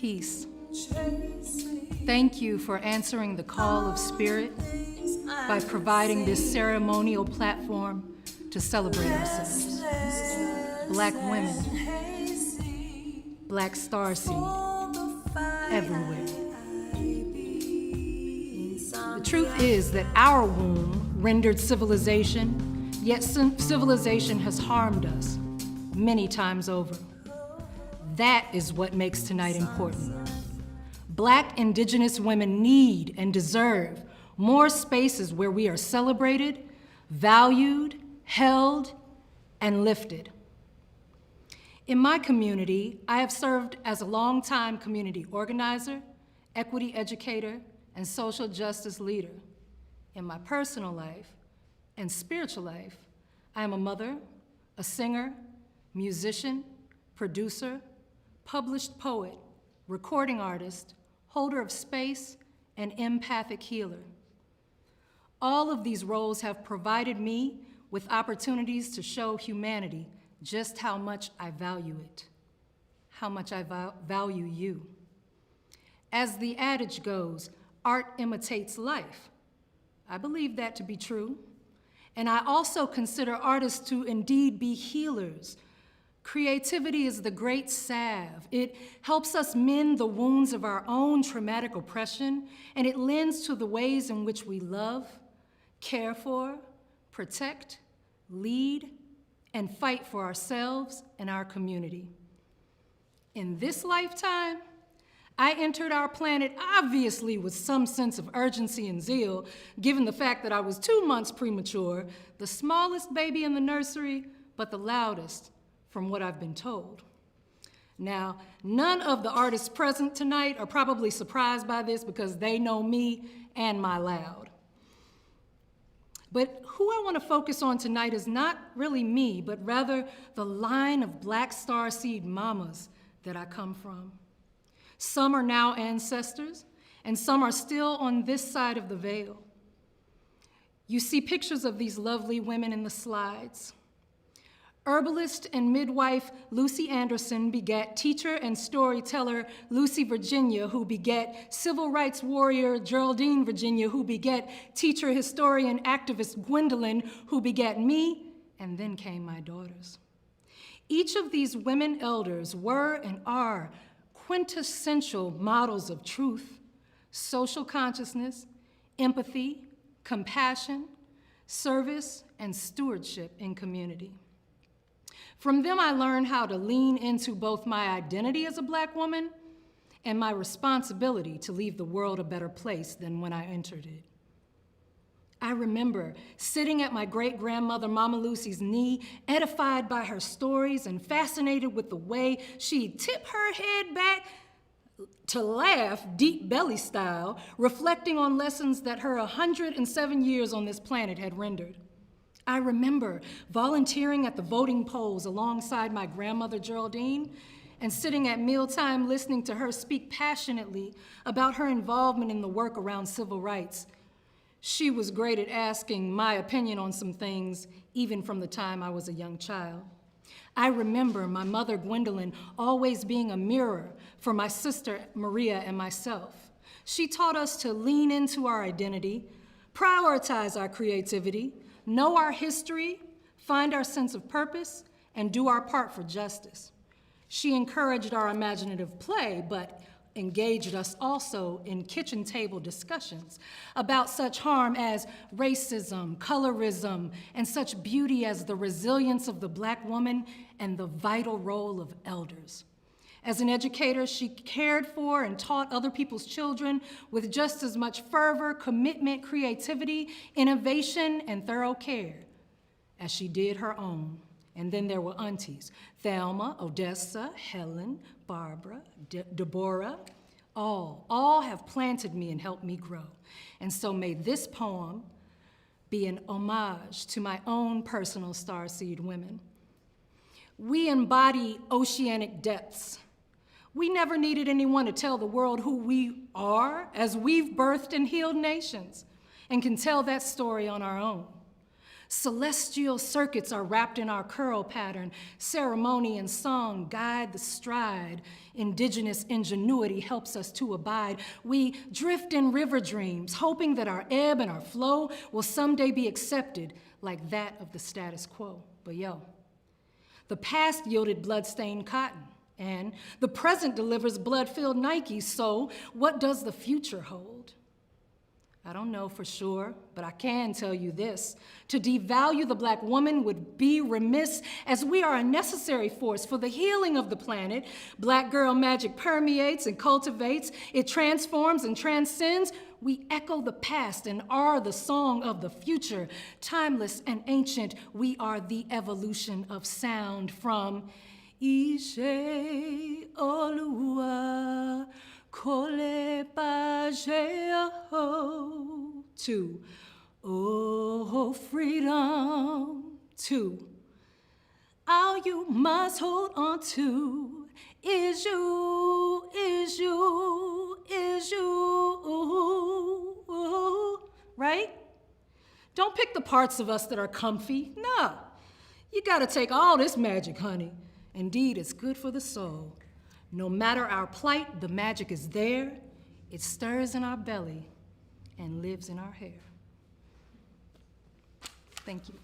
Peace. Thank you for answering the call of spirit by providing this ceremonial platform to celebrate ourselves. Black women, Black Starseed, everywhere. The truth is that our womb rendered civilization, yet civilization has harmed us many times over. That is what makes tonight important. Black Indigenous women need and deserve more spaces where we are celebrated, valued, held, and lifted. In my community, I have served as a longtime community organizer, equity educator, and social justice leader. In my personal life and spiritual life, I am a mother, a singer, musician, producer, published poet, recording artist, holder of space, and empathic healer. All of these roles have provided me with opportunities to show humanity just how much I value it, how much I value you. As the adage goes, art imitates life. I believe that to be true. And I also consider artists to indeed be healers. Creativity is the great salve. It helps us mend the wounds of our own traumatic oppression, and it lends to the ways in which we love, care for, protect, lead, and fight for ourselves and our community. In this lifetime, I entered our planet obviously with some sense of urgency and zeal, given the fact that I was 2 months premature, the smallest baby in the nursery, but the loudest, from what I've been told. Now, none of the artists present tonight are probably surprised by this because they know me and my loud. But who I want to focus on tonight is not really me, but rather the line of Black Starseed mamas that I come from. Some are now ancestors, and some are still on this side of the veil. You see pictures of these lovely women in the slides. Herbalist and midwife Lucy Anderson begat teacher and storyteller Lucy Virginia, who begat civil rights warrior Geraldine Virginia, who begat teacher, historian, activist Gwendolyn, who begat me, and then came my daughters. Each of these women elders were and are quintessential models of truth, social consciousness, empathy, compassion, service, and stewardship in community. From them, I learned how to lean into both my identity as a Black woman and my responsibility to leave the world a better place than when I entered it. I remember sitting at my great-grandmother Mama Lucy's knee, edified by her stories and fascinated with the way she'd tip her head back to laugh, deep belly style, reflecting on lessons that her 107 years on this planet had rendered. I remember volunteering at the voting polls alongside my grandmother Geraldine and sitting at mealtime listening to her speak passionately about her involvement in the work around civil rights. She was great at asking my opinion on some things, even from the time I was a young child. I remember my mother Gwendolyn always being a mirror for my sister Maria and myself. She taught us to lean into our identity, prioritize our creativity, know our history, find our sense of purpose, and do our part for justice. She encouraged our imaginative play, but engaged us also in kitchen table discussions about such harm as racism, colorism, and such beauty as the resilience of the Black woman and the vital role of elders. As an educator, she cared for and taught other people's children with just as much fervor, commitment, creativity, innovation, and thorough care as she did her own. And then there were aunties, Thelma, Odessa, Helen, Barbara, Deborah, all have planted me and helped me grow. And so may this poem be an homage to my own personal starseed women. We embody oceanic depths. We never needed anyone to tell the world who we are, as we've birthed and healed nations and can tell that story on our own. Celestial circuits are wrapped in our curl pattern. Ceremony and song guide the stride. Indigenous ingenuity helps us to abide. We drift in river dreams, hoping that our ebb and our flow will someday be accepted like that of the status quo. But yo, the past yielded blood-stained cotton, and the present delivers blood-filled Nikes, so what does the future hold? I don't know for sure, but I can tell you this. To devalue the Black woman would be remiss, as we are a necessary force for the healing of the planet. Black girl magic permeates and cultivates. It transforms and transcends. We echo the past and are the song of the future. Timeless and ancient, we are the evolution of sound from Ishe Olua Kole Pajeo to oh freedom to all you must hold on to is you, is you, is you, right? Don't pick the parts of us that are comfy. No, you gotta take all this magic, honey. Indeed, it's good for the soul. No matter our plight, the magic is there. It stirs in our belly and lives in our hair. Thank you.